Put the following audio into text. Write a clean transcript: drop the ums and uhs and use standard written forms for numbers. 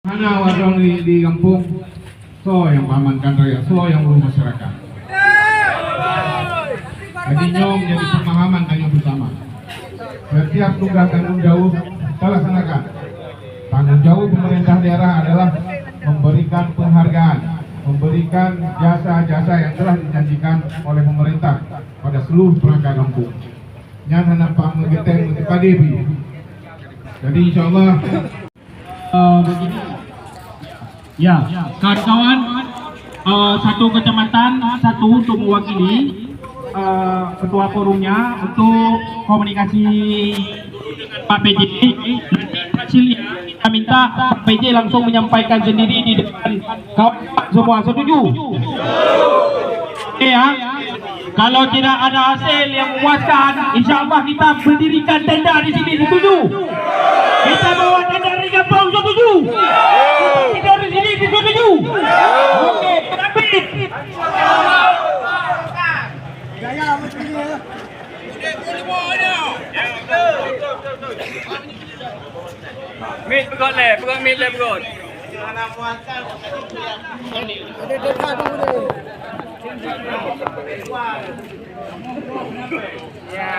Mana warung di kampung, so yang pamankan rakyat, so yang urus masyarakat. Jadi nyong jadi pemahaman kami bersama. Setiap tugas tanggung jawab kita laksanakan. Tanggung jawab pemerintah daerah adalah memberikan penghargaan, memberikan jasa-jasa yang telah dijanjikan oleh pemerintah pada seluruh perangkat kampung. Yang nampak mengeteng untuk KDB. Jadi insya Allah begini. Ya, kawan-kawan, satu kecamatan, satu untuk mewakili ketua forumnya untuk komunikasi Pak PJ. Hasilnya kita minta Pak PJ langsung menyampaikan sendiri di depan kawan semua. Setuju? Oke ya. Kalau tidak ada hasil yang memuaskan, insya Allah kita berdirikan tenda di sini. Setuju? Kita bawa tenda dari kampung. Setuju? Kita di sini. Setuju? Oke, tapi Mit pegot le, pegot mit le pegot. Ya.